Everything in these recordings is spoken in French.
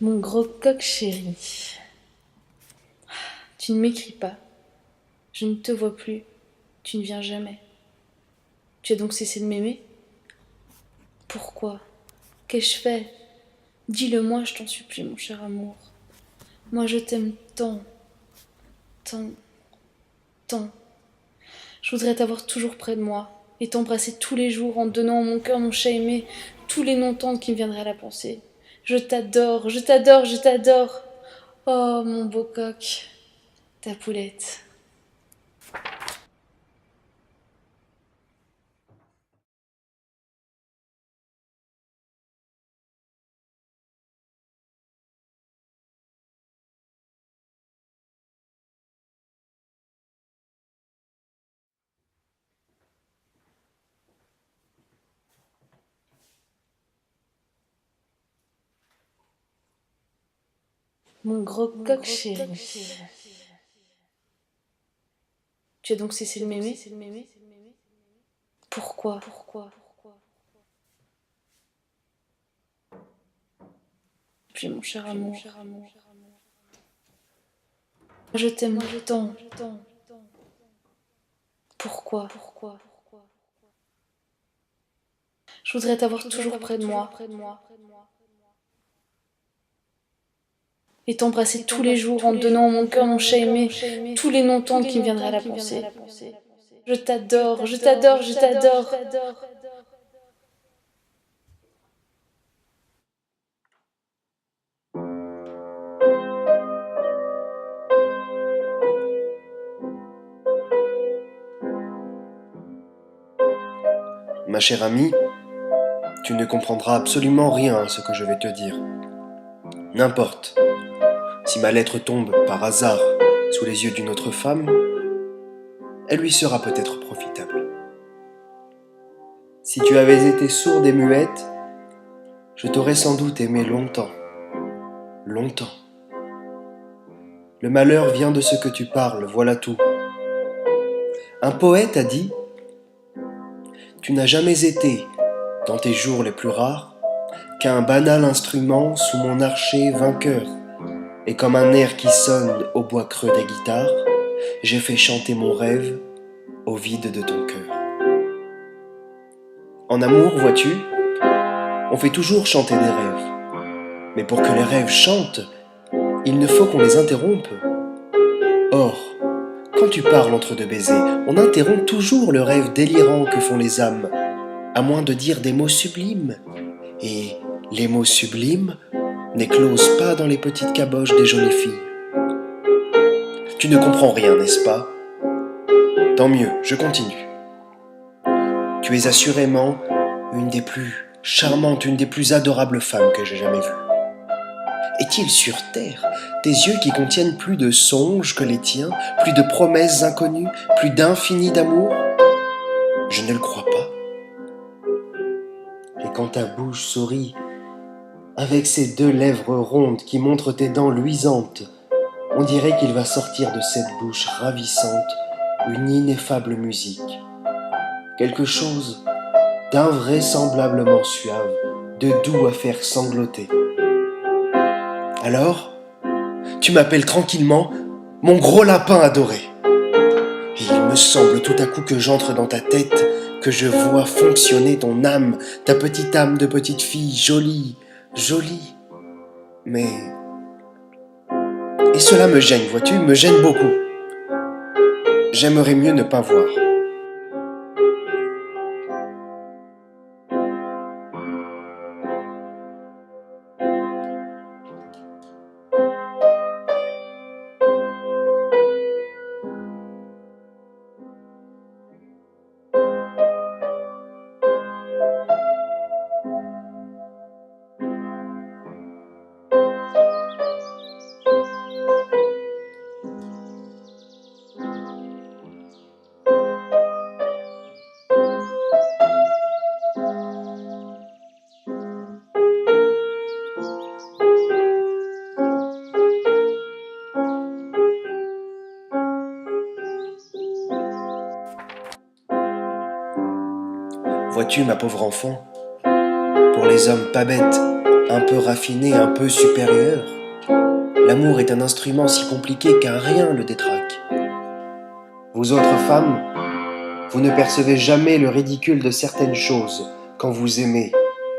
Mon gros coq chéri, tu ne m'écris pas, je ne te vois plus, tu ne viens jamais. Tu as donc cessé de m'aimer? Pourquoi? Qu'ai-je fait? Dis-le-moi, je t'en supplie, mon cher amour. Moi, je t'aime tant, tant, tant. Je voudrais t'avoir toujours près de moi et t'embrasser tous les jours en donnant à mon cœur mon chat aimé tous les noms tendres qui me viendraient à la pensée. Je t'adore, je t'adore, je t'adore. Oh, mon beau coq, ta poulette. Mon gros coq chéri. Tu as donc cessé de m'aimer? Pourquoi? Puis mon cher amour. Je t'aime tant. Pourquoi? Je voudrais t'avoir toujours près de moi et t'embrasser tous les jours en donnant à mon cœur mon chat aimé tous les noms tendres qui me viendraient à la pensée. Je t'adore, je t'adore, je t'adore. Ma chère amie, tu ne comprendras absolument rien à ce que je vais te dire. N'importe, si ma lettre tombe par hasard sous les yeux d'une autre femme, elle lui sera peut-être profitable. Si tu avais été sourde et muette, je t'aurais sans doute aimé longtemps, longtemps. Le malheur vient de ce que tu parles, voilà tout. Un poète a dit: tu n'as jamais été, dans tes jours les plus rares, qu'un banal instrument sous mon archet vainqueur, et comme un air qui sonne au bois creux des guitares, j'ai fait chanter mon rêve au vide de ton cœur. En amour, vois-tu, on fait toujours chanter des rêves. Mais pour que les rêves chantent, il ne faut qu'on les interrompe. Or, quand tu parles entre deux baisers, on interrompt toujours le rêve délirant que font les âmes, à moins de dire des mots sublimes. Et les mots sublimes n'éclosent pas dans les petites caboches des jolies filles. Tu ne comprends rien, n'est-ce pas? Tant mieux, je continue. Tu es assurément une des plus charmantes, une des plus adorables femmes que j'ai jamais vues. Est-il sur terre des yeux qui contiennent plus de songes que les tiens, plus de promesses inconnues, plus d'infini d'amour? Je ne le crois pas. Et quand ta bouche sourit, avec ses deux lèvres rondes qui montrent tes dents luisantes, on dirait qu'il va sortir de cette bouche ravissante une ineffable musique. Quelque chose d'invraisemblablement suave, de doux à faire sangloter. Alors, tu m'appelles tranquillement mon gros lapin adoré. Et il me semble tout à coup que j'entre dans ta tête, que je vois fonctionner ton âme, ta petite âme de petite fille, jolie, jolie. Mais... Et cela me gêne, vois-tu, me gêne beaucoup. J'aimerais mieux ne pas voir. Vois-tu, ma pauvre enfant, pour les hommes pas bêtes, un peu raffiné, un peu supérieur. L'amour est un instrument si compliqué qu'un rien le détraque. Vous autres femmes, vous ne percevez jamais le ridicule de certaines choses quand vous aimez,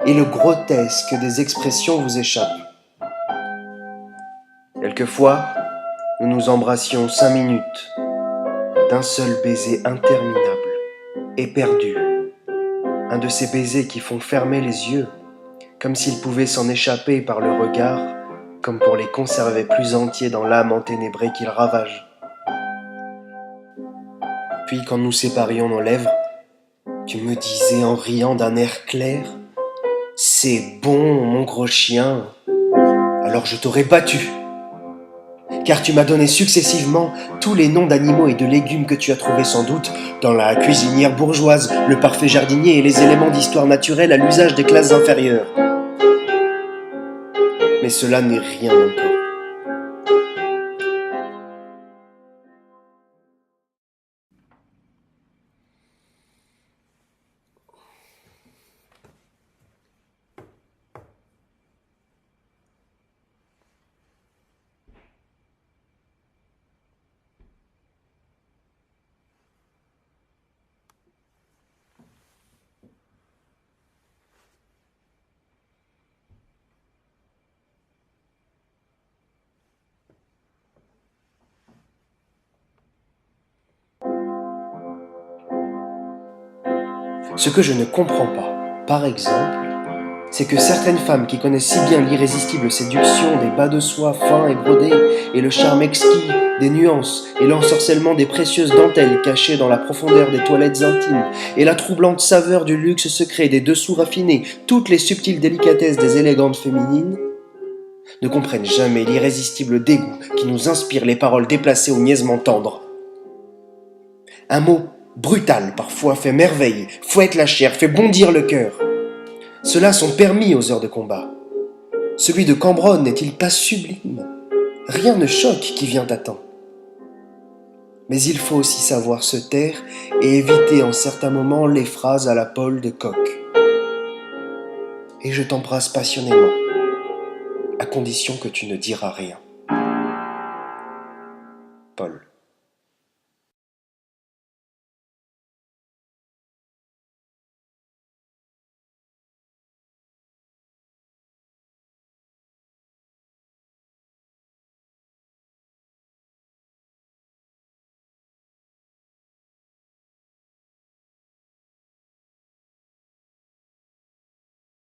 et le grotesque des expressions vous échappe. Quelquefois, nous nous embrassions 5 minutes, d'un seul baiser interminable, éperdu, un de ces baisers qui font fermer les yeux, comme s'ils pouvaient s'en échapper par le regard, comme pour les conserver plus entiers dans l'âme enténébrée qu'ils ravagent. Puis quand nous séparions nos lèvres, tu me disais en riant d'un air clair, « C'est bon, mon gros chien !» Alors je t'aurais battu, car tu m'as donné successivement tous les noms d'animaux et de légumes que tu as trouvés sans doute dans la cuisinière bourgeoise, le parfait jardinier et les éléments d'histoire naturelle à l'usage des classes inférieures. Mais cela n'est rien encore. Ce que je ne comprends pas, par exemple, c'est que certaines femmes qui connaissent si bien l'irrésistible séduction des bas de soie fins et brodés et le charme exquis des nuances et l'ensorcellement des précieuses dentelles cachées dans la profondeur des toilettes intimes et la troublante saveur du luxe secret des dessous raffinés, toutes les subtiles délicatesses des élégantes féminines, ne comprennent jamais l'irrésistible dégoût qui nous inspire les paroles déplacées au niaisement tendre. Un mot brutal parfois fait merveille, fouette la chair, fait bondir le cœur. Ceux-là sont permis aux heures de combat. Celui de Cambronne n'est-il pas sublime? Rien ne choque qui vient à temps. Mais il faut aussi savoir se taire et éviter en certains moments les phrases à la Paul de Kock. Et je t'embrasse passionnément, à condition que tu ne diras rien. Paul.